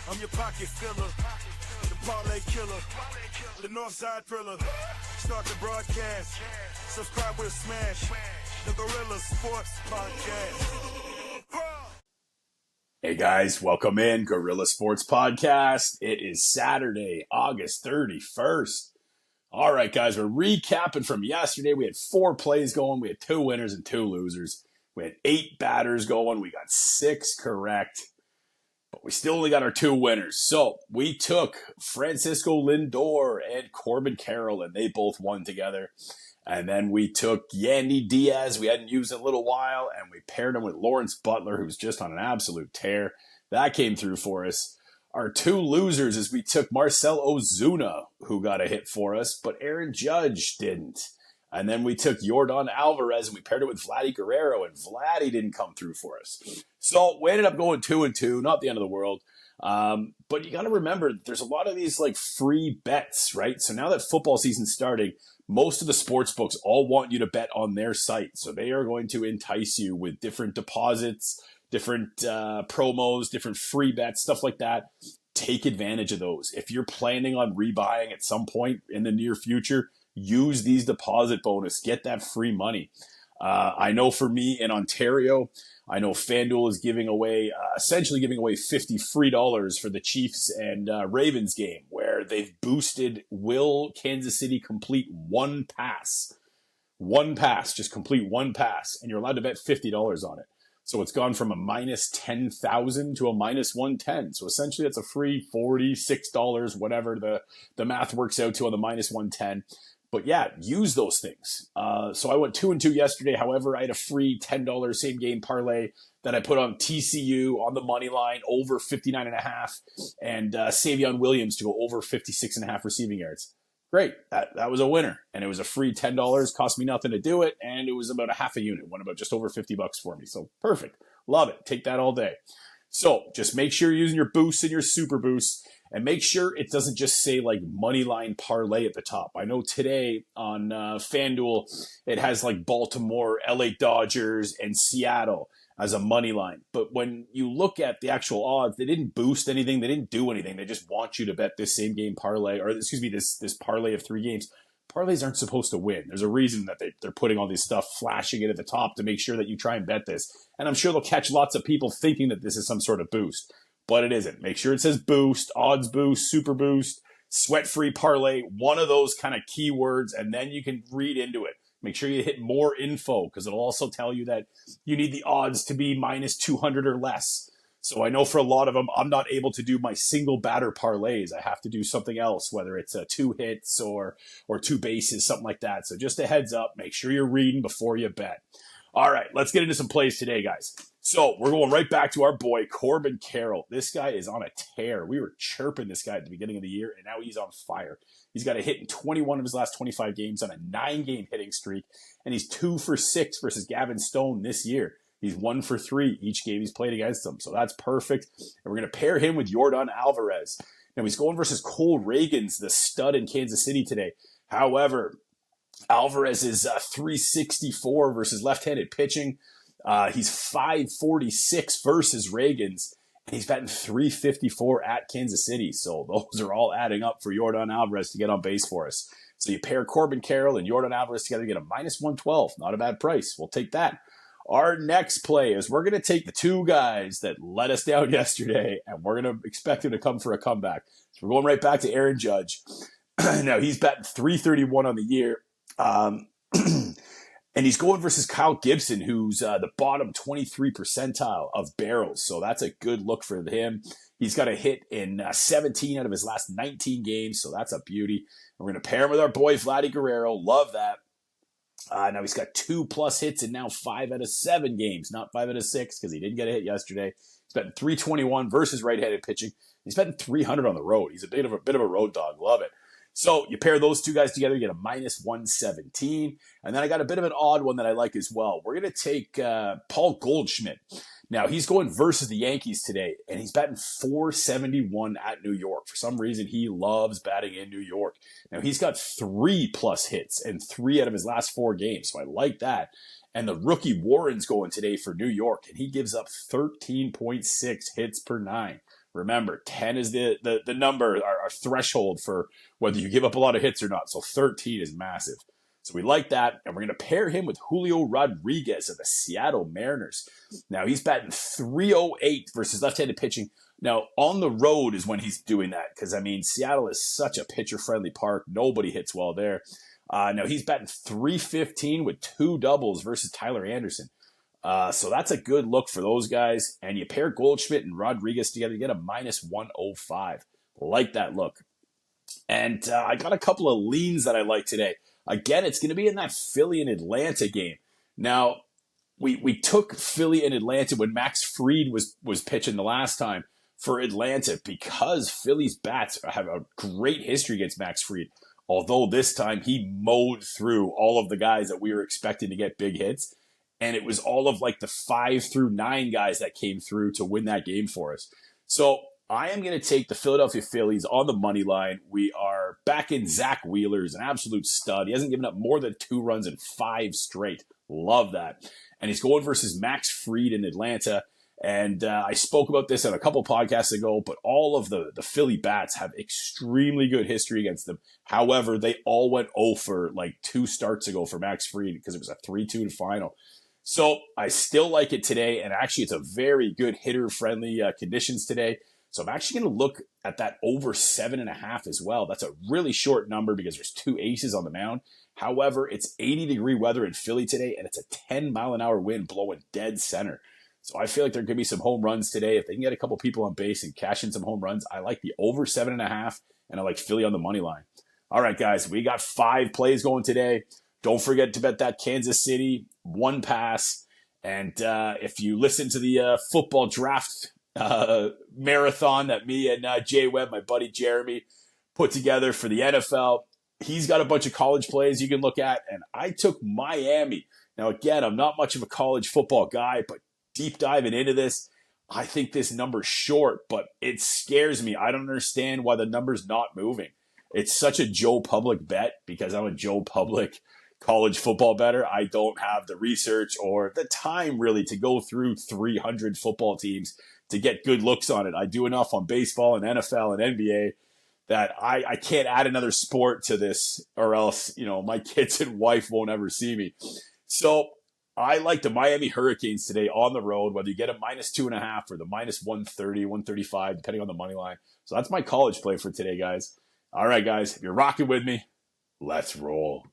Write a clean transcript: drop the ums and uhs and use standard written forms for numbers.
I'm your pocket filler, the parlay killer, the Northside thriller. Start the broadcast. Subscribe with a smash. The Gorilla Sports Podcast. Hey guys, welcome in Gorilla Sports Podcast. It is Saturday, August 31st. All right, guys, we're recapping from yesterday. We had 4 plays going. We had 2 winners and 2 losers. We had 8 batters going. We got 6 correct. But we still only got our 2 winners. So we took Francisco Lindor and Corbin Carroll, and they both won together. And then we took Yandy Diaz, we hadn't used in a little while, and we paired him with Lawrence Butler, who's just on an absolute tear. That came through for us. Our 2 losers is we took Marcell Ozuna, who got a hit for us, but Aaron Judge didn't. And then we took Yordan Alvarez, and we paired it with Vladdy Guerrero, and Vladdy didn't come through for us. So we ended up going 2-2, not the end of the world. But you got to remember, there's a lot of these like free bets, right? So now that football season's starting, most of the sports books all want you to bet on their site. So they are going to entice you with different deposits, different promos, different free bets, stuff like that. Take advantage of those. If you're planning on rebuying at some point in the near future, use these deposit bonus. Get that free money. I know for me in Ontario, I know FanDuel is giving away, essentially giving away $50 free for the Chiefs and Ravens game, where they've boosted will Kansas City complete one pass. One pass, just complete one pass, and you're allowed to bet $50 on it. So it's gone from a minus 10,000 to a minus 110. So essentially it's a free $46, whatever the math works out to on the minus 110. But yeah, use those things. So I went 2-2 yesterday. However, I had a free $10 same game parlay that I put on TCU on the money line over 59.5 and Savion Williams to go over 56.5 receiving yards. Great. That was a winner. And it was a free $10. Cost me nothing to do it. And it was about a half a unit. Went about just over $50 for me. So perfect. Love it. Take that all day. So just make sure you're using your boosts and your super boosts, and make sure it doesn't just say like moneyline parlay at the top. I know today on FanDuel, it has like Baltimore, LA Dodgers, and Seattle as a money line. But when you look at the actual odds, they didn't boost anything. They didn't do anything. They just want you to bet this same game parlay, or excuse me, this parlay of 3 games. Parlays aren't supposed to win. There's a reason that they're putting all this stuff, flashing it at the top to make sure that you try and bet this. And I'm sure they'll catch lots of people thinking that this is some sort of boost, but it isn't. Make sure it says boost, odds boost, super boost, sweat-free parlay, one of those kind of keywords, and then you can read into it. Make sure you hit more info, because it'll also tell you that you need the odds to be minus 200 or less. So I know for a lot of them, I'm not able to do my single batter parlays. I have to do something else, whether it's 2 hits or 2 bases, something like that. So just a heads up, make sure you're reading before you bet. All right, let's get into some plays today, guys. So we're going right back to our boy, Corbin Carroll. This guy is on a tear. We were chirping this guy at the beginning of the year, and now he's on fire. He's got a hit in 21 of his last 25 games on a 9-game hitting streak, and he's 2 for 6 versus Gavin Stone this year. He's 1 for 3 each game he's played against him. So that's perfect. And we're going to pair him with Yordan Alvarez. Now he's going versus Cole Reagans, the stud in Kansas City today. However, Alvarez is 364 versus left-handed pitching. He's 546 versus Reagans. And he's batting 354 at Kansas City. So those are all adding up for Yordan Alvarez to get on base for us. So you pair Corbin Carroll and Yordan Alvarez together, you get a minus 112. Not a bad price. We'll take that. Our next play is we're going to take the 2 guys that let us down yesterday, and we're going to expect him to come for a comeback. So we're going right back to Aaron Judge. Now, he's batting 331 on the year, and he's going versus Kyle Gibson, who's the bottom 23 percentile of barrels. So that's a good look for him. He's got a hit in 17 out of his last 19 games, so that's a beauty. And we're going to pair him with our boy Vladdy Guerrero. Love that. Now he's got 2+ hits in now 5 out of 7 games, not 5 out of 6 because he didn't get a hit yesterday. He's batting 321 versus right-handed pitching. He's batting 300 on the road. He's a bit of a road dog. Love it. So you pair those 2 guys together, you get a minus 117. And then I got a bit of an odd one that I like as well. We're going to take Paul Goldschmidt. Now, he's going versus the Yankees today, and he's batting 471 at New York. For some reason, he loves batting in New York. Now, he's got 3+ hits in 3 out of his last 4 games, so I like that. And the rookie Warren's going today for New York, and he gives up 13.6 hits per 9. Remember, 10 is the number, our threshold for whether you give up a lot of hits or not. So 13 is massive. So we like that, and we're going to pair him with Julio Rodriguez of the Seattle Mariners. Now, he's batting 308 versus left-handed pitching. Now, on the road is when he's doing that because, I mean, Seattle is such a pitcher-friendly park. Nobody hits well there. Now, he's batting 315 with 2 doubles versus Tyler Anderson. So that's a good look for those guys. And you pair Goldschmidt and Rodriguez together, you get a minus 105. Like that look. And I got a couple of leans that I like today. Again, it's going to be in that Philly and Atlanta game. Now, we took Philly and Atlanta when Max Fried was pitching the last time for Atlanta because Philly's bats have a great history against Max Fried. Although this time he mowed through all of the guys that we were expecting to get big hits. And it was all of like the 5 through 9 guys that came through to win that game for us. So I am going to take the Philadelphia Phillies on the money line. We are back in Zach Wheeler. He's an absolute stud. He hasn't given up more than 2 runs in 5 straight. Love that. And he's going versus Max Fried in Atlanta. And I spoke about this on a couple podcasts ago, but all of the Philly bats have extremely good history against them. However, they all went 0 for like 2 starts ago for Max Fried because it was a 3-2 final. So I still like it today, and actually it's a very good hitter-friendly conditions today. So I'm actually going to look at that over 7.5 as well. That's a really short number because there's 2 aces on the mound. However, it's 80-degree weather in Philly today, and it's a 10-mile-an-hour wind blowing dead center. So I feel like there could be some home runs today. If they can get a couple people on base and cash in some home runs, I like the over 7.5, and I like Philly on the money line. All right, guys, we got 5 plays going today. Don't forget to bet that Kansas City 1 pass. And if you listen to the football draft marathon that me and Jay Webb, my buddy Jeremy, put together for the NFL, he's got a bunch of college plays you can look at. And I took Miami. Now, again, I'm not much of a college football guy, but deep diving into this, I think this number's short, but it scares me. I don't understand why the number's not moving. It's such a Joe Public bet because I'm a Joe Public college football better. I don't have the research or the time really to go through 300 football teams to get good looks on it. I do enough on baseball and NFL and NBA that I can't add another sport to this or else, my kids and wife won't ever see me. So I like the Miami Hurricanes today on the road, whether you get a minus 2.5 or the minus 130, 135, depending on the money line. So that's my college play for today, guys. All right, guys, if you're rocking with me, let's roll.